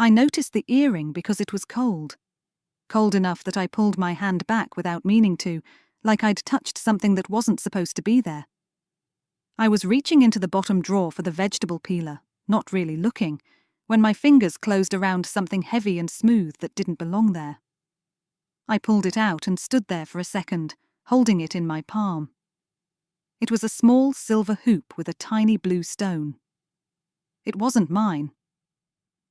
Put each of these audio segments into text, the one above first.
I noticed the earring because it was cold. Cold enough that I pulled my hand back without meaning to, like I'd touched something that wasn't supposed to be there. I was reaching into the bottom drawer for the vegetable peeler, not really looking, when my fingers closed around something heavy and smooth that didn't belong there. I pulled it out and stood there for a second, holding it in my palm. It was a small silver hoop with a tiny blue stone. It wasn't mine.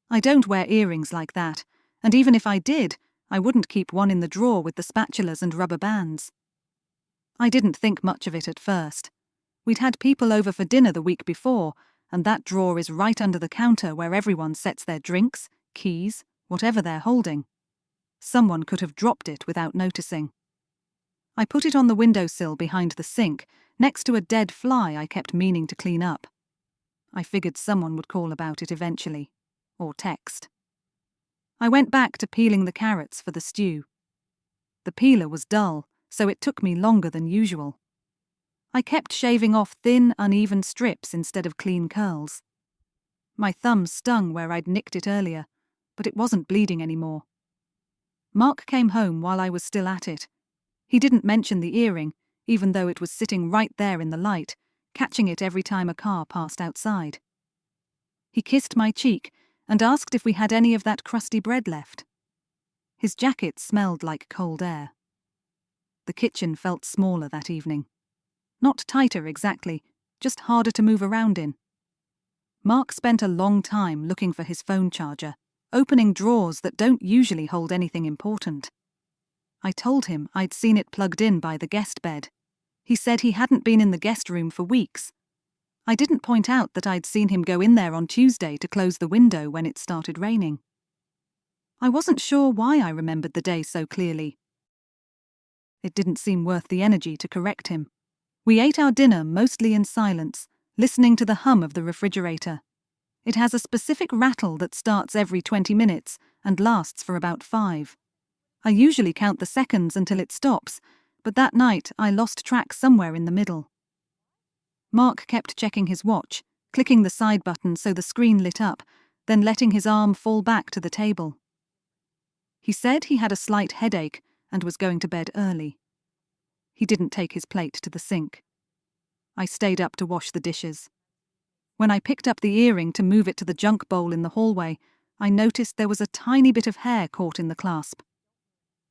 I don't wear earrings like that, and even if I did, I wouldn't keep one in the drawer with the spatulas and rubber bands. I didn't think much of it at first. We'd had people over for dinner the week before, and that drawer is right under the counter where everyone sets their drinks, keys, whatever they're holding. Someone could have dropped it without noticing. I put it on the windowsill behind the sink, next to a dead fly I kept meaning to clean up. I figured someone would call about it eventually, or text. I went back to peeling the carrots for the stew. The peeler was dull, so it took me longer than usual. I kept shaving off thin, uneven strips instead of clean curls. My thumb stung where I'd nicked it earlier, but it wasn't bleeding anymore. Mark came home while I was still at it. He didn't mention the earring, even though it was sitting right there in the light, catching it every time a car passed outside. He kissed my cheek and asked if we had any of that crusty bread left. His jacket smelled like cold air. The kitchen felt smaller that evening. Not tighter exactly, just harder to move around in. Mark spent a long time looking for his phone charger, opening drawers that don't usually hold anything important. I told him I'd seen it plugged in by the guest bed. He said he hadn't been in the guest room for weeks. I didn't point out that I'd seen him go in there on Tuesday to close the window when it started raining. I wasn't sure why I remembered the day so clearly. It didn't seem worth the energy to correct him. We ate our dinner mostly in silence, listening to the hum of the refrigerator. It has a specific rattle that starts every 20 minutes and lasts for about 5. I usually count the seconds until it stops, but that night I lost track somewhere in the middle. Mark kept checking his watch, clicking the side button so the screen lit up, then letting his arm fall back to the table. He said he had a slight headache and was going to bed early. He didn't take his plate to the sink. I stayed up to wash the dishes. When I picked up the earring to move it to the junk bowl in the hallway, I noticed there was a tiny bit of hair caught in the clasp.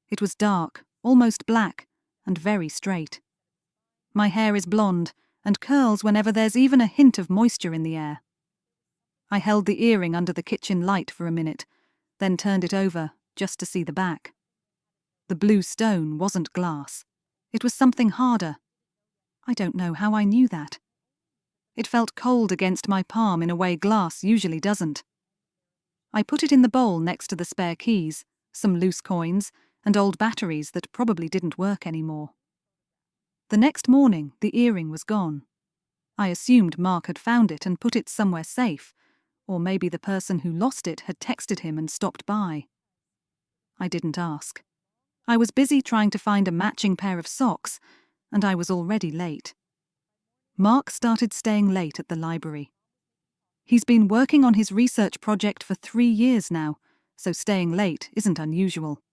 It was dark, almost black, and very straight. My hair is blonde and curls whenever there's even a hint of moisture in the air. I held the earring under the kitchen light for a minute, then turned it over just to see the back. The blue stone wasn't glass. It was something harder. I don't know how I knew that. It felt cold against my palm in a way glass usually doesn't. I put it in the bowl next to the spare keys, some loose coins, and old batteries that probably didn't work anymore. The next morning, the earring was gone. I assumed Mark had found it and put it somewhere safe, or maybe the person who lost it had texted him and stopped by. I didn't ask. I was busy trying to find a matching pair of socks, and I was already late. Mark started staying late at the library. He's been working on his research project for 3 years now, so staying late isn't unusual.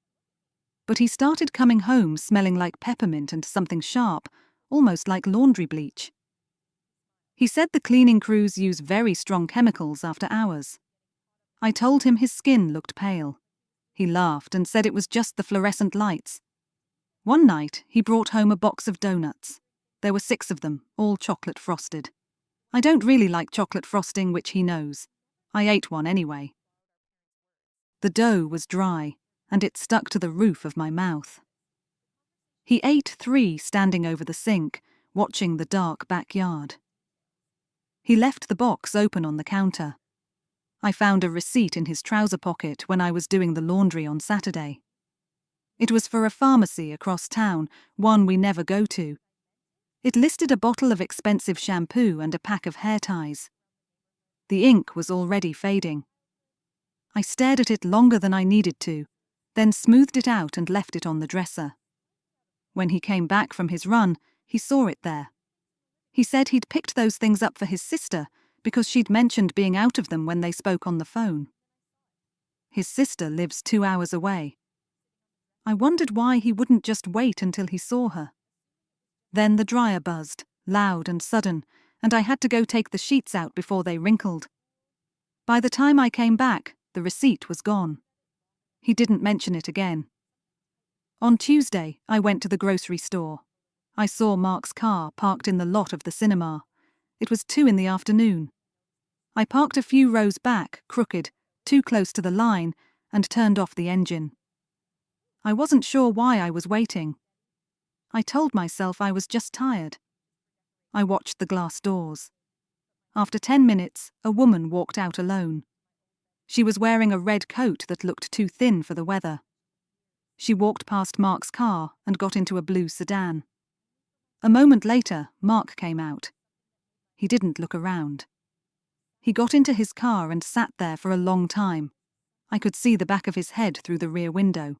But he started coming home smelling like peppermint and something sharp, almost like laundry bleach. He said the cleaning crews use very strong chemicals after hours. I told him his skin looked pale. He laughed and said it was just the fluorescent lights. One night, he brought home a box of donuts. There were 6 of them, all chocolate frosted. I don't really like chocolate frosting, which he knows. I ate one anyway. The dough was dry, and it stuck to the roof of my mouth. He ate 3 standing over the sink, watching the dark backyard. He left the box open on the counter. I found a receipt in his trouser pocket when I was doing the laundry on Saturday. It was for a pharmacy across town, one we never go to. It listed a bottle of expensive shampoo and a pack of hair ties. The ink was already fading. I stared at it longer than I needed to, then smoothed it out and left it on the dresser. When he came back from his run, he saw it there. He said he'd picked those things up for his sister because she'd mentioned being out of them when they spoke on the phone. His sister lives 2 hours away. I wondered why he wouldn't just wait until he saw her. Then the dryer buzzed, loud and sudden, and I had to go take the sheets out before they wrinkled. By the time I came back, the receipt was gone. He didn't mention it again. On Tuesday, I went to the grocery store. I saw Mark's car parked in the lot of the cinema. It was 2 in the afternoon. I parked a few rows back, crooked, too close to the line, and turned off the engine. I wasn't sure why I was waiting. I told myself I was just tired. I watched the glass doors. After 10 minutes, a woman walked out alone. She was wearing a red coat that looked too thin for the weather. She walked past Mark's car and got into a blue sedan. A moment later, Mark came out. He didn't look around. He got into his car and sat there for a long time. I could see the back of his head through the rear window.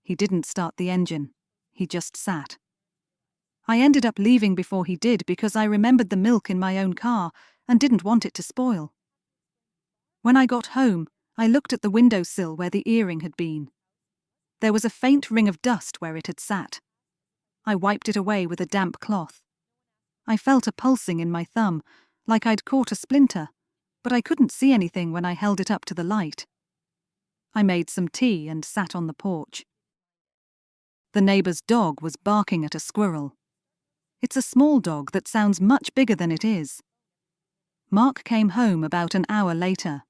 He didn't start the engine. He just sat. I ended up leaving before he did because I remembered the milk in my own car and didn't want it to spoil. When I got home, I looked at the windowsill where the earring had been. There was a faint ring of dust where it had sat. I wiped it away with a damp cloth. I felt a pulsing in my thumb, like I'd caught a splinter, but I couldn't see anything when I held it up to the light. I made some tea and sat on the porch. The neighbor's dog was barking at a squirrel. It's a small dog that sounds much bigger than it is. Mark came home about an hour later.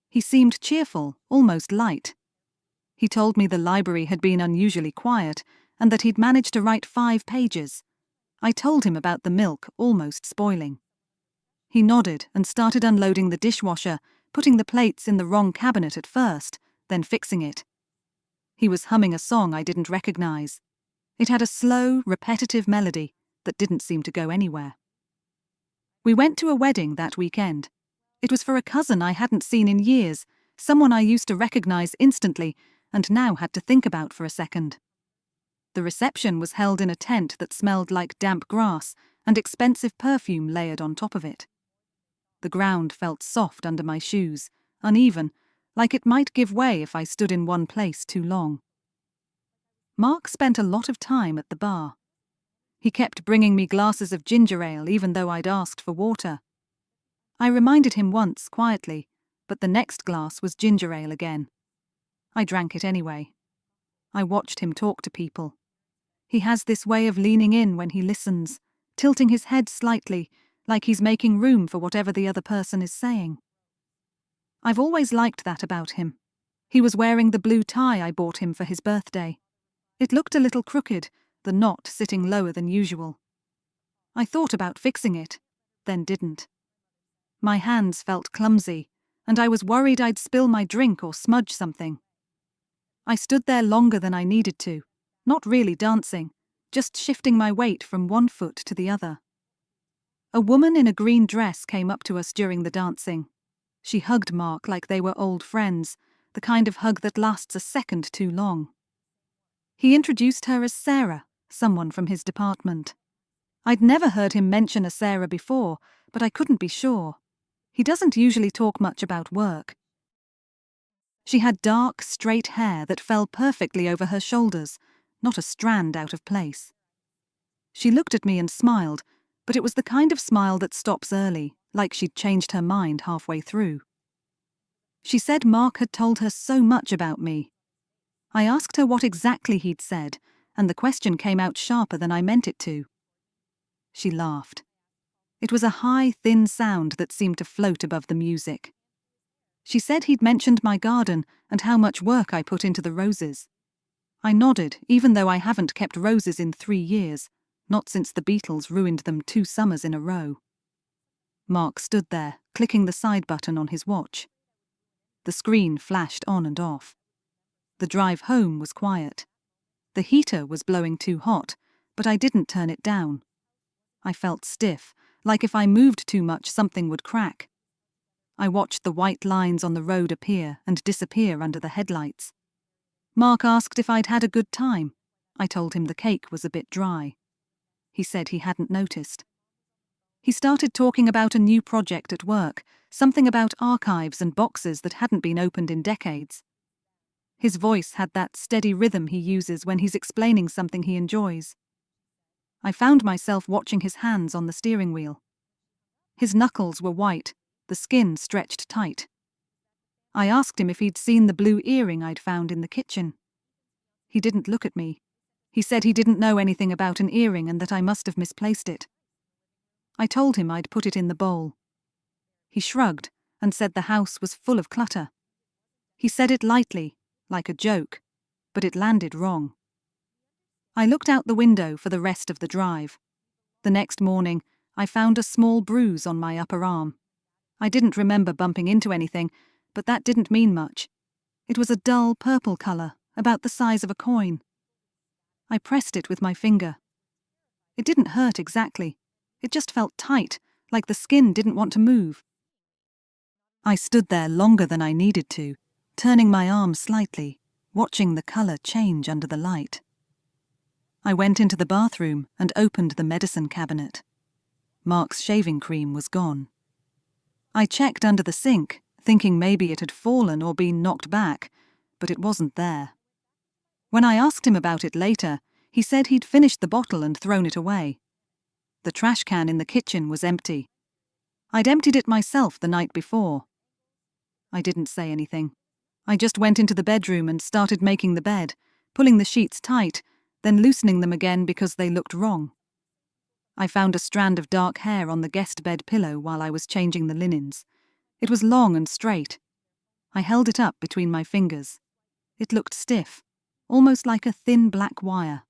He seemed cheerful, almost light. He told me the library had been unusually quiet and that he'd managed to write 5 pages. I told him about the milk almost spoiling. He nodded and started unloading the dishwasher, putting the plates in the wrong cabinet at first, then fixing it. He was humming a song I didn't recognize. It had a slow, repetitive melody that didn't seem to go anywhere. We went to a wedding that weekend. It was for a cousin I hadn't seen in years, someone I used to recognize instantly and now had to think about for a second. The reception was held in a tent that smelled like damp grass and expensive perfume layered on top of it. The ground felt soft under my shoes, uneven, like it might give way if I stood in one place too long. Mark spent a lot of time at the bar. He kept bringing me glasses of ginger ale even though I'd asked for water. I reminded him once, quietly, but the next glass was ginger ale again. I drank it anyway. I watched him talk to people. He has this way of leaning in when he listens, tilting his head slightly, like he's making room for whatever the other person is saying. I've always liked that about him. He was wearing the blue tie I bought him for his birthday. It looked a little crooked, the knot sitting lower than usual. I thought about fixing it, then didn't. My hands felt clumsy, and I was worried I'd spill my drink or smudge something. I stood there longer than I needed to, not really dancing, just shifting my weight from one foot to the other. A woman in a green dress came up to us during the dancing. She hugged Mark like they were old friends, the kind of hug that lasts a second too long. He introduced her as Sarah, someone from his department. I'd never heard him mention a Sarah before, but I couldn't be sure. He doesn't usually talk much about work. She had dark, straight hair that fell perfectly over her shoulders, not a strand out of place. She looked at me and smiled, but it was the kind of smile that stops early, like she'd changed her mind halfway through. She said Mark had told her so much about me. I asked her what exactly he'd said, and the question came out sharper than I meant it to. She laughed. It was a high, thin sound that seemed to float above the music. She said he'd mentioned my garden and how much work I put into the roses. I nodded, even though I haven't kept roses in 3 years, not since the Beatles ruined them 2 summers in a row. Mark stood there, clicking the side button on his watch. The screen flashed on and off. The drive home was quiet. The heater was blowing too hot, but I didn't turn it down. I felt stiff, like if I moved too much something would crack. I watched the white lines on the road appear and disappear under the headlights. Mark asked if I'd had a good time. I told him the cake was a bit dry. He said he hadn't noticed. He started talking about a new project at work, Something about archives and boxes that hadn't been opened in decades. His voice had that steady rhythm he uses when he's explaining something he enjoys. I found myself watching his hands on the steering wheel. His knuckles were white, the skin stretched tight. I asked him if he'd seen the blue earring I'd found in the kitchen. He didn't look at me. He said he didn't know anything about an earring and that I must have misplaced it. I told him I'd put it in the bowl. He shrugged and said the house was full of clutter. He said it lightly, like a joke, but it landed wrong. I looked out the window for the rest of the drive. The next morning, I found a small bruise on my upper arm. I didn't remember bumping into anything, but that didn't mean much. It was a dull purple color, about the size of a coin. I pressed it with my finger. It didn't hurt exactly. It just felt tight, like the skin didn't want to move. I stood there longer than I needed to, turning my arm slightly, watching the color change under the light. I went into the bathroom and opened the medicine cabinet. Mark's shaving cream was gone. I checked under the sink, thinking maybe it had fallen or been knocked back, but it wasn't there. When I asked him about it later, he said he'd finished the bottle and thrown it away. The trash can in the kitchen was empty. I'd emptied it myself the night before. I didn't say anything. I just went into the bedroom and started making the bed, pulling the sheets tight, then loosening them again because they looked wrong. I found a strand of dark hair on the guest bed pillow while I was changing the linens. It was long and straight. I held it up between my fingers. It looked stiff, almost like a thin black wire.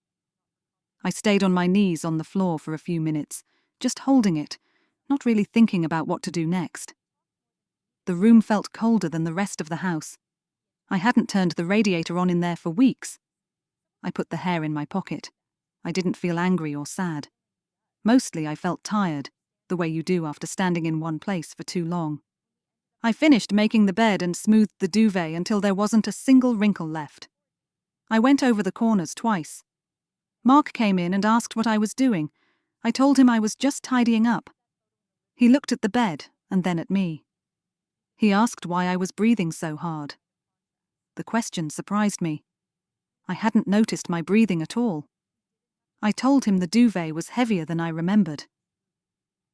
I stayed on my knees on the floor for a few minutes, just holding it, not really thinking about what to do next. The room felt colder than the rest of the house. I hadn't turned the radiator on in there for weeks. I put the hair in my pocket. I didn't feel angry or sad. Mostly I felt tired, the way you do after standing in one place for too long. I finished making the bed and smoothed the duvet until there wasn't a single wrinkle left. I went over the corners twice. Mark came in and asked what I was doing. I told him I was just tidying up. He looked at the bed and then at me. He asked why I was breathing so hard. The question surprised me. I hadn't noticed my breathing at all. I told him the duvet was heavier than I remembered.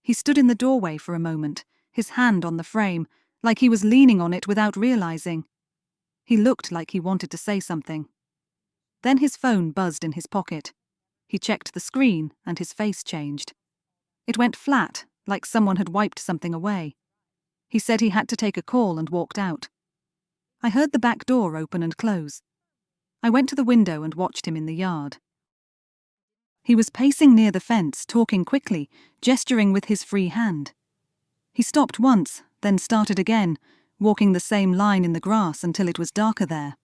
He stood in the doorway for a moment, his hand on the frame, like he was leaning on it without realizing. He looked like he wanted to say something. Then his phone buzzed in his pocket. He checked the screen and his face changed. It went flat, like someone had wiped something away. He said he had to take a call and walked out. I heard the back door open and close. I went to the window and watched him in the yard. He was pacing near the fence, talking quickly, gesturing with his free hand. He stopped once, then started again, walking the same line in the grass until it was darker there.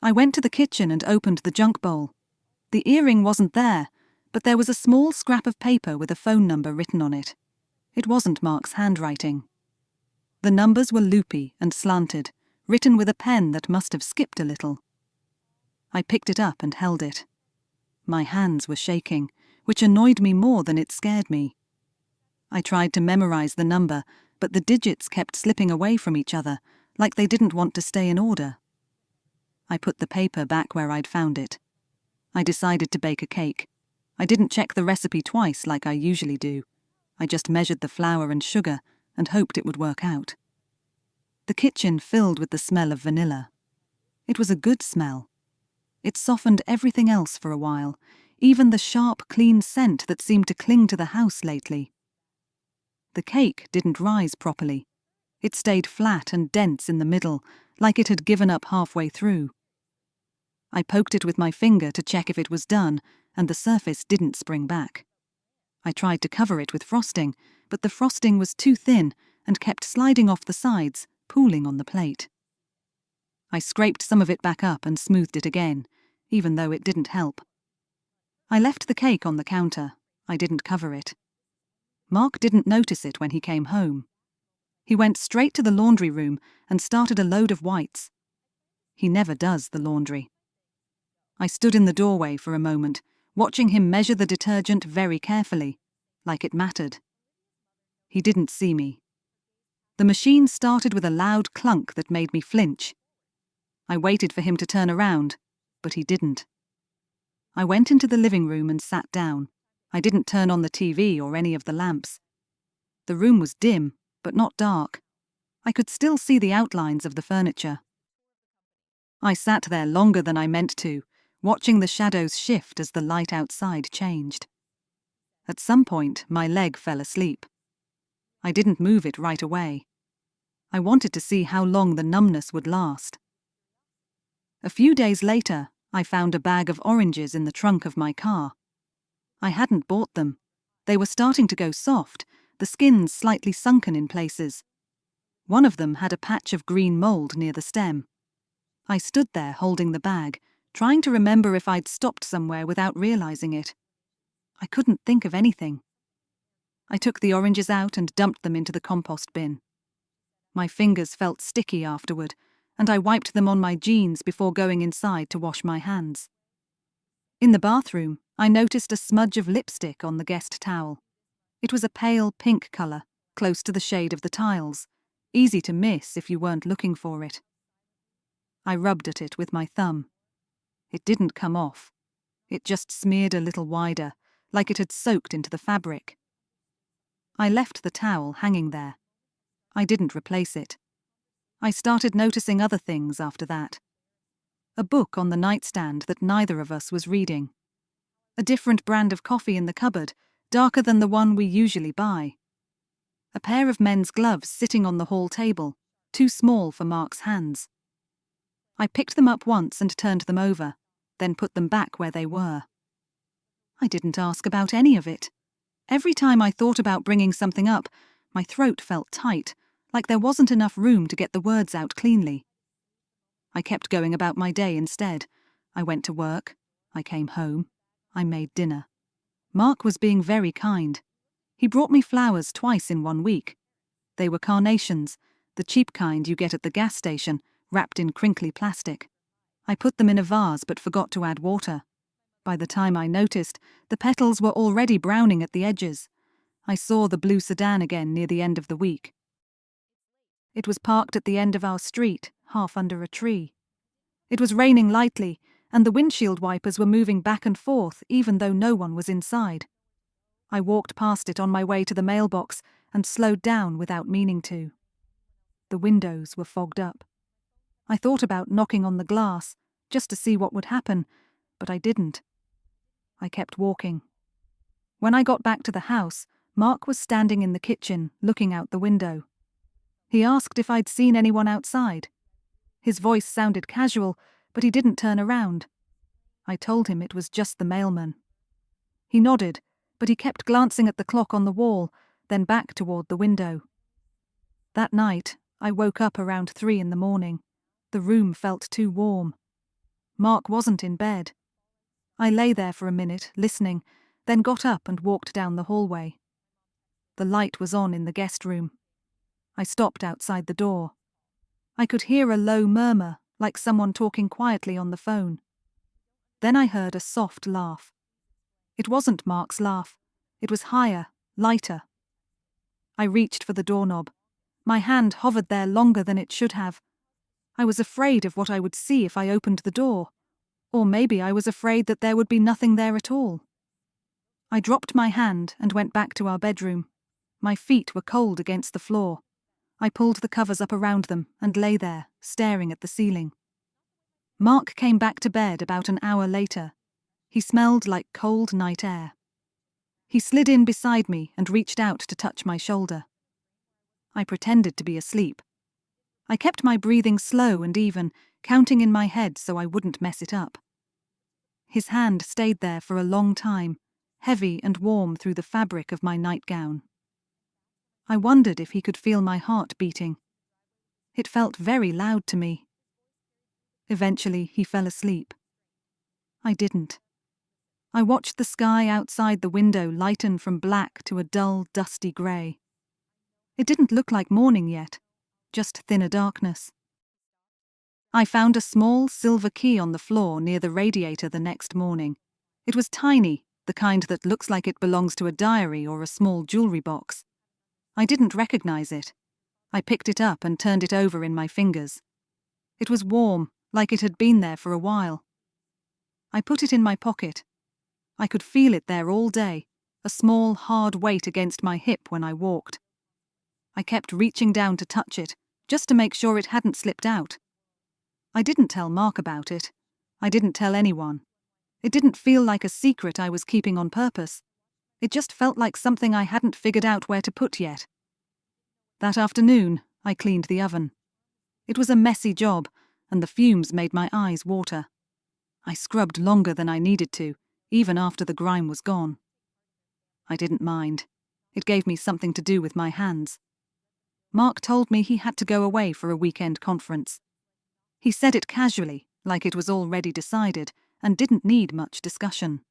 I went to the kitchen and opened the junk bowl. The earring wasn't there, but there was a small scrap of paper with a phone number written on it. It wasn't Mark's handwriting. The numbers were loopy and slanted, written with a pen that must have skipped a little. I picked it up and held it. My hands were shaking, which annoyed me more than it scared me. I tried to memorize the number, but the digits kept slipping away from each other, like they didn't want to stay in order. I put the paper back where I'd found it. I decided to bake a cake. I didn't check the recipe twice like I usually do. I just measured the flour and sugar and hoped it would work out. The kitchen filled with the smell of vanilla. It was a good smell. It softened everything else for a while, even the sharp, clean scent that seemed to cling to the house lately. The cake didn't rise properly. It stayed flat and dense in the middle, like it had given up halfway through. I poked it with my finger to check if it was done, and the surface didn't spring back. I tried to cover it with frosting, but the frosting was too thin and kept sliding off the sides, pooling on the plate. I scraped some of it back up and smoothed it again, even though it didn't help. I left the cake on the counter. I didn't cover it. Mark didn't notice it when he came home. He went straight to the laundry room and started a load of whites. He never does the laundry. I stood in the doorway for a moment, watching him measure the detergent very carefully, like it mattered. He didn't see me. The machine started with a loud clunk that made me flinch. I waited for him to turn around, but he didn't. I went into the living room and sat down. I didn't turn on the TV or any of the lamps. The room was dim, but not dark. I could still see the outlines of the furniture. I sat there longer than I meant to, watching the shadows shift as the light outside changed. At some point, my leg fell asleep. I didn't move it right away. I wanted to see how long the numbness would last. A few days later, I found a bag of oranges in the trunk of my car. I hadn't bought them. They were starting to go soft, the skins slightly sunken in places. One of them had a patch of green mold near the stem. I stood there holding the bag, trying to remember if I'd stopped somewhere without realizing it. I couldn't think of anything. I took the oranges out and dumped them into the compost bin. My fingers felt sticky afterward, and I wiped them on my jeans before going inside to wash my hands. In the bathroom, I noticed a smudge of lipstick on the guest towel. It was a pale pink colour, close to the shade of the tiles, easy to miss if you weren't looking for it. I rubbed at it with my thumb. It didn't come off. It just smeared a little wider, like it had soaked into the fabric. I left the towel hanging there. I didn't replace it. I started noticing other things after that. A book on the nightstand that neither of us was reading. A different brand of coffee in the cupboard, darker than the one we usually buy. A pair of men's gloves sitting on the hall table, too small for Mark's hands. I picked them up once and turned them over, then put them back where they were. I didn't ask about any of it. Every time I thought about bringing something up, my throat felt tight, like there wasn't enough room to get the words out cleanly. I kept going about my day instead. I went to work. I came home. I made dinner. Mark was being very kind. He brought me flowers twice in 1 week. They were carnations, the cheap kind you get at the gas station, wrapped in crinkly plastic. I put them in a vase but forgot to add water. By the time I noticed, the petals were already browning at the edges. I saw the blue sedan again near the end of the week. It was parked at the end of our street, half under a tree. It was raining lightly, and the windshield wipers were moving back and forth even though no one was inside. I walked past it on my way to the mailbox and slowed down without meaning to. The windows were fogged up. I thought about knocking on the glass, just to see what would happen, but I didn't. I kept walking. When I got back to the house, Mark was standing in the kitchen, looking out the window. He asked if I'd seen anyone outside. His voice sounded casual, but he didn't turn around. I told him it was just the mailman. He nodded, but he kept glancing at the clock on the wall, then back toward the window. That night, I woke up around 3 a.m. The room felt too warm. Mark wasn't in bed. I lay there for a minute, listening, then got up and walked down the hallway. The light was on in the guest room. I stopped outside the door. I could hear a low murmur, like someone talking quietly on the phone. Then I heard a soft laugh. It wasn't Mark's laugh. It was higher, lighter. I reached for the doorknob. My hand hovered there longer than it should have. I was afraid of what I would see if I opened the door. Or maybe I was afraid that there would be nothing there at all. I dropped my hand and went back to our bedroom. My feet were cold against the floor. I pulled the covers up around them and lay there, staring at the ceiling. Mark came back to bed about an hour later. He smelled like cold night air. He slid in beside me and reached out to touch my shoulder. I pretended to be asleep. I kept my breathing slow and even, counting in my head so I wouldn't mess it up. His hand stayed there for a long time, heavy and warm through the fabric of my nightgown. I wondered if he could feel my heart beating. It felt very loud to me. Eventually, he fell asleep. I didn't. I watched the sky outside the window lighten from black to a dull, dusty grey. It didn't look like morning yet, just thinner darkness. I found a small silver key on the floor near the radiator the next morning. It was tiny, the kind that looks like it belongs to a diary or a small jewelry box. I didn't recognize it. I picked it up and turned it over in my fingers. It was warm, like it had been there for a while. I put it in my pocket. I could feel it there all day, a small, hard weight against my hip when I walked. I kept reaching down to touch it, just to make sure it hadn't slipped out. I didn't tell Mark about it. I didn't tell anyone. It didn't feel like a secret I was keeping on purpose. It just felt like something I hadn't figured out where to put yet. That afternoon, I cleaned the oven. It was a messy job, and the fumes made my eyes water. I scrubbed longer than I needed to, even after the grime was gone. I didn't mind. It gave me something to do with my hands. Mark told me he had to go away for a weekend conference. He said it casually, like it was already decided, and didn't need much discussion.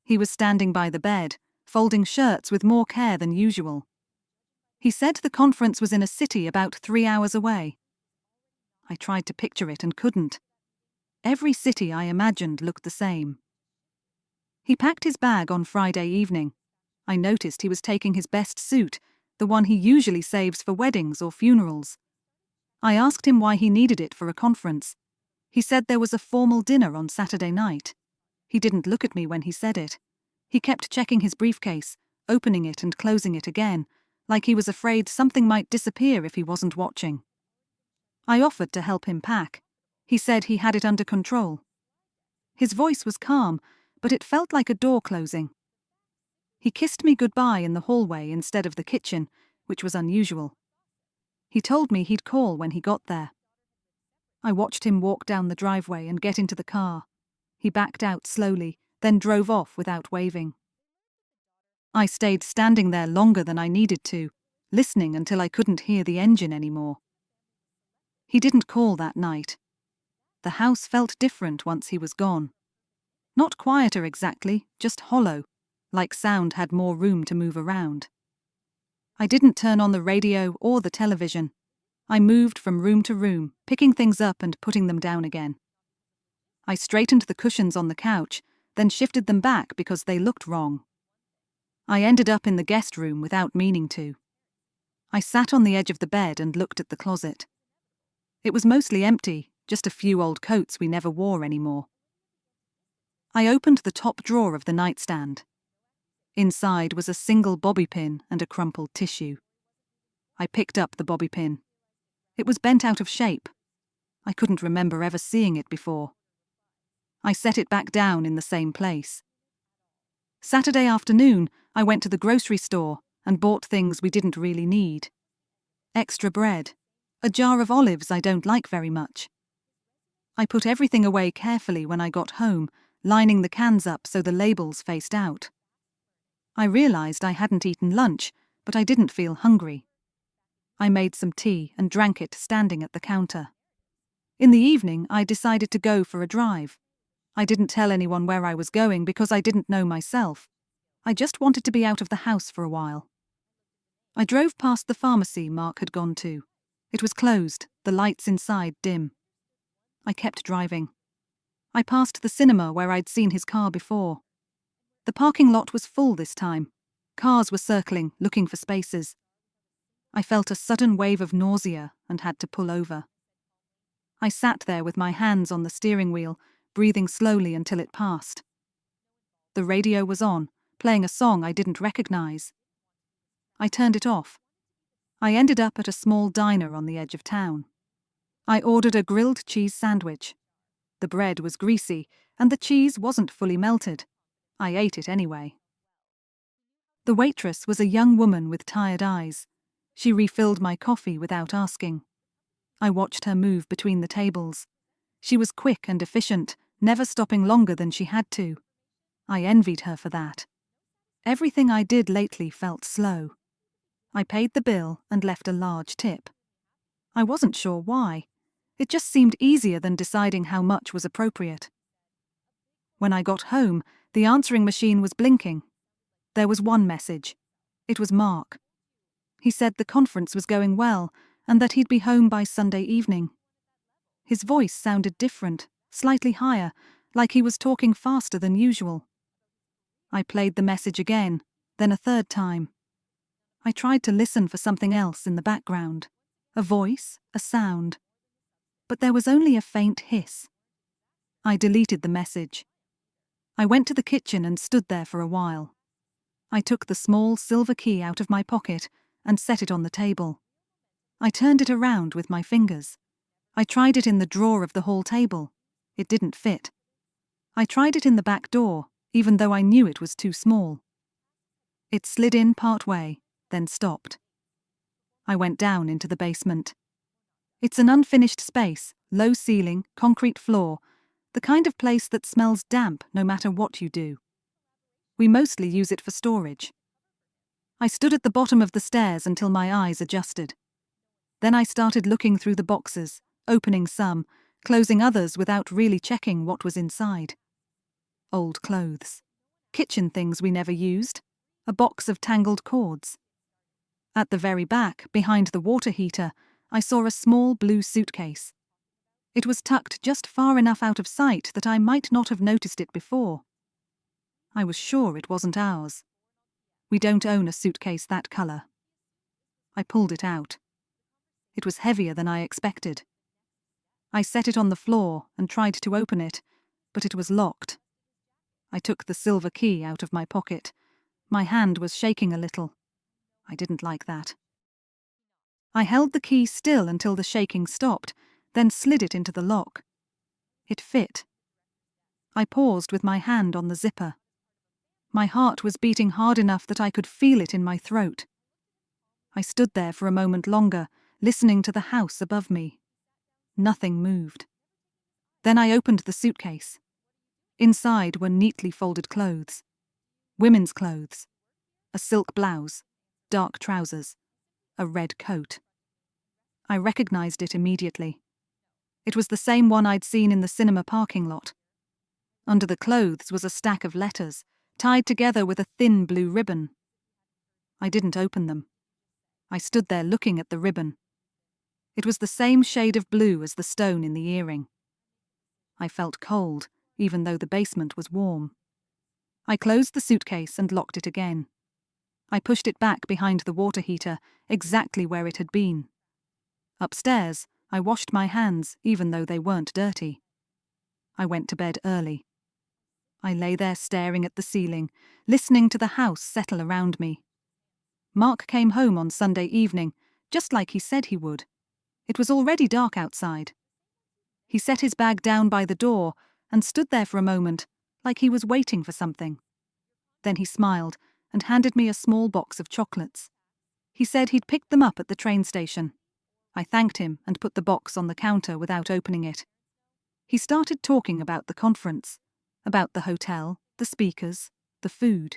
He was standing by the bed, folding shirts with more care than usual. He said the conference was in a city about 3 hours away. I tried to picture it and couldn't. Every city I imagined looked the same. He packed his bag on Friday evening. I noticed he was taking his best suit, the one he usually saves for weddings or funerals. I asked him why he needed it for a conference. He said there was a formal dinner on Saturday night. He didn't look at me when he said it. He kept checking his briefcase, opening it and closing it again, like he was afraid something might disappear if he wasn't watching. I offered to help him pack. He said he had it under control. His voice was calm, but it felt like a door closing. He kissed me goodbye in the hallway instead of the kitchen, which was unusual. He told me he'd call when he got there. I watched him walk down the driveway and get into the car. He backed out slowly, then drove off without waving. I stayed standing there longer than I needed to, listening until I couldn't hear the engine anymore. He didn't call that night. The house felt different once he was gone. Not quieter exactly, just hollow, like sound had more room to move around. I didn't turn on the radio or the television. I moved from room to room, picking things up and putting them down again. I straightened the cushions on the couch, then shifted them back because they looked wrong. I ended up in the guest room without meaning to. I sat on the edge of the bed and looked at the closet. It was mostly empty, just a few old coats we never wore anymore. I opened the top drawer of the nightstand. Inside was a single bobby pin and a crumpled tissue. I picked up the bobby pin. It was bent out of shape. I couldn't remember ever seeing it before. I set it back down in the same place. Saturday afternoon, I went to the grocery store and bought things we didn't really need. Extra bread, a jar of olives I don't like very much. I put everything away carefully when I got home, lining the cans up so the labels faced out. I realized I hadn't eaten lunch, but I didn't feel hungry. I made some tea and drank it standing at the counter. In the evening, I decided to go for a drive. I didn't tell anyone where I was going because I didn't know myself. I just wanted to be out of the house for a while. I drove past the pharmacy Mark had gone to. It was closed, the lights inside dim. I kept driving. I passed the cinema where I'd seen his car before. The parking lot was full this time. Cars were circling, looking for spaces. I felt a sudden wave of nausea and had to pull over. I sat there with my hands on the steering wheel, breathing slowly until it passed. The radio was on, playing a song I didn't recognize. I turned it off. I ended up at a small diner on the edge of town. I ordered a grilled cheese sandwich. The bread was greasy, and the cheese wasn't fully melted. I ate it anyway. The waitress was a young woman with tired eyes. She refilled my coffee without asking. I watched her move between the tables. She was quick and efficient, never stopping longer than she had to. I envied her for that. Everything I did lately felt slow. I paid the bill and left a large tip. I wasn't sure why. It just seemed easier than deciding how much was appropriate. When I got home, the answering machine was blinking. There was one message. It was Mark. He said the conference was going well and that he'd be home by Sunday evening. His voice sounded different, slightly higher, like he was talking faster than usual. I played the message again, then a third time. I tried to listen for something else in the background. A voice, a sound. But there was only a faint hiss. I deleted the message. I went to the kitchen and stood there for a while. I took the small silver key out of my pocket and set it on the table. I turned it around with my fingers. I tried it in the drawer of the hall table. It didn't fit. I tried it in the back door, even though I knew it was too small. It slid in part way, then stopped. I went down into the basement. It's an unfinished space, low ceiling, concrete floor, the kind of place that smells damp no matter what you do. We mostly use it for storage. I stood at the bottom of the stairs until my eyes adjusted. Then I started looking through the boxes, opening some, closing others without really checking what was inside. Old clothes. Kitchen things we never used. A box of tangled cords. At the very back, behind the water heater, I saw a small blue suitcase. It was tucked just far enough out of sight that I might not have noticed it before. I was sure it wasn't ours. We don't own a suitcase that colour. I pulled it out. It was heavier than I expected. I set it on the floor and tried to open it, but it was locked. I took the silver key out of my pocket. My hand was shaking a little. I didn't like that. I held the key still until the shaking stopped, then slid it into the lock. It fit. I paused with my hand on the zipper. My heart was beating hard enough that I could feel it in my throat. I stood there for a moment longer, listening to the house above me. Nothing moved. Then I opened the suitcase. Inside were neatly folded clothes. Women's clothes. A silk blouse, dark trousers, a red coat. I recognized it immediately. It was the same one I'd seen in the cinema parking lot. Under the clothes was a stack of letters, tied together with a thin blue ribbon. I didn't open them. I stood there looking at the ribbon. It was the same shade of blue as the stone in the earring. I felt cold, even though the basement was warm. I closed the suitcase and locked it again. I pushed it back behind the water heater, exactly where it had been. Upstairs, I washed my hands, even though they weren't dirty. I went to bed early. I lay there staring at the ceiling, listening to the house settle around me. Mark came home on Sunday evening, just like he said he would. It was already dark outside. He set his bag down by the door and stood there for a moment, like he was waiting for something. Then he smiled and handed me a small box of chocolates. He said he'd picked them up at the train station. I thanked him and put the box on the counter without opening it. He started talking about the conference, about the hotel, the speakers, the food.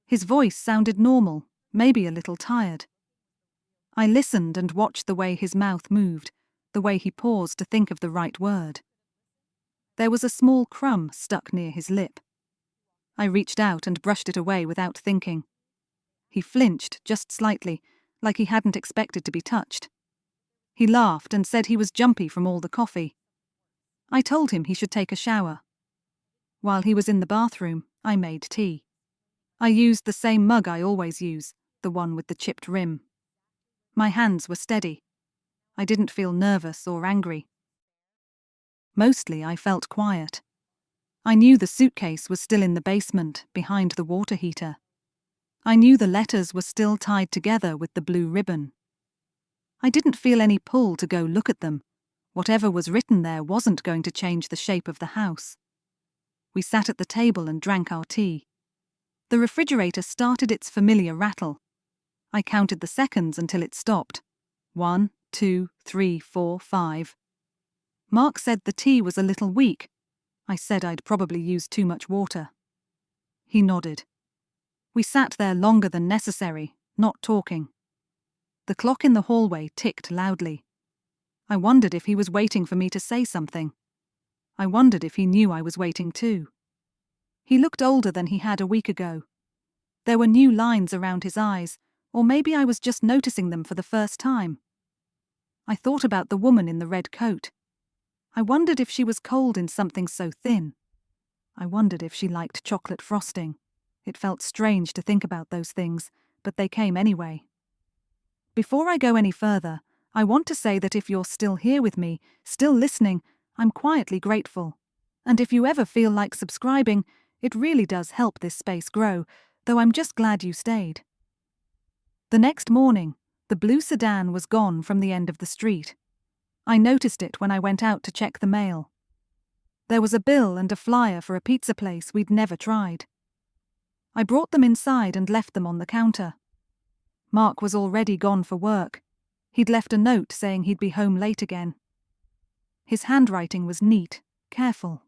His voice sounded normal, maybe a little tired. I listened and watched the way his mouth moved, the way he paused to think of the right word. There was a small crumb stuck near his lip. I reached out and brushed it away without thinking. He flinched just slightly, like he hadn't expected to be touched. He laughed and said he was jumpy from all the coffee. I told him he should take a shower. While he was in the bathroom, I made tea. I used the same mug I always use, the one with the chipped rim. My hands were steady. I didn't feel nervous or angry. Mostly I felt quiet. I knew the suitcase was still in the basement, behind the water heater. I knew the letters were still tied together with the blue ribbon. I didn't feel any pull to go look at them. Whatever was written there wasn't going to change the shape of the house. We sat at the table and drank our tea. The refrigerator started its familiar rattle. I counted the seconds until it stopped. 1, 2, 3, 4, 5. Mark said the tea was a little weak. I said I'd probably used too much water. He nodded. We sat there longer than necessary, not talking. The clock in the hallway ticked loudly. I wondered if he was waiting for me to say something. I wondered if he knew I was waiting too. He looked older than he had a week ago. There were new lines around his eyes, or maybe I was just noticing them for the first time. I thought about the woman in the red coat. I wondered if she was cold in something so thin. I wondered if she liked chocolate frosting. It felt strange to think about those things, but they came anyway. Before I go any further, I want to say that if you're still here with me, still listening, I'm quietly grateful. And if you ever feel like subscribing, it really does help this space grow, though I'm just glad you stayed. The next morning, the blue sedan was gone from the end of the street. I noticed it when I went out to check the mail. There was a bill and a flyer for a pizza place we'd never tried. I brought them inside and left them on the counter. Mark was already gone for work. He'd left a note saying he'd be home late again. His handwriting was neat, careful.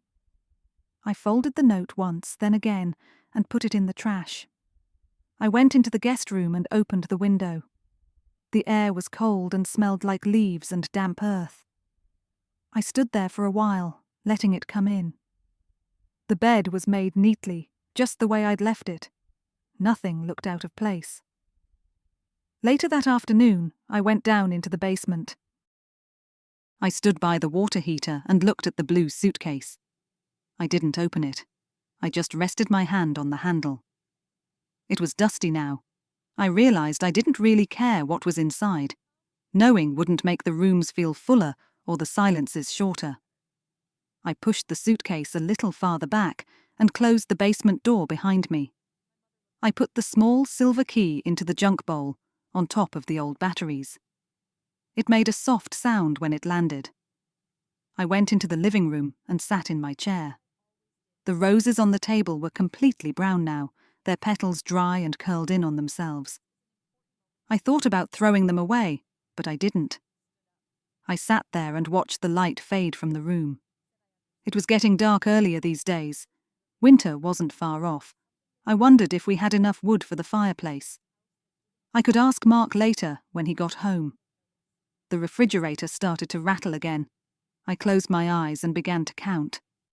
I folded the note once, then again, and put it in the trash. I went into the guest room and opened the window. The air was cold and smelled like leaves and damp earth. I stood there for a while, letting it come in. The bed was made neatly, just the way I'd left it. Nothing looked out of place. Later that afternoon, I went down into the basement. I stood by the water heater and looked at the blue suitcase. I didn't open it. I just rested my hand on the handle. It was dusty now. I realized I didn't really care what was inside. Knowing wouldn't make the rooms feel fuller or the silences shorter. I pushed the suitcase a little farther back and closed the basement door behind me. I put the small silver key into the junk bowl on top of the old batteries. It made a soft sound when it landed. I went into the living room and sat in my chair. The roses on the table were completely brown now, their petals dry and curled in on themselves. I thought about throwing them away, but I didn't. I sat there and watched the light fade from the room. It was getting dark earlier these days. Winter wasn't far off. I wondered if we had enough wood for the fireplace. I could ask Mark later when he got home. The refrigerator started to rattle again. I closed my eyes and began to count.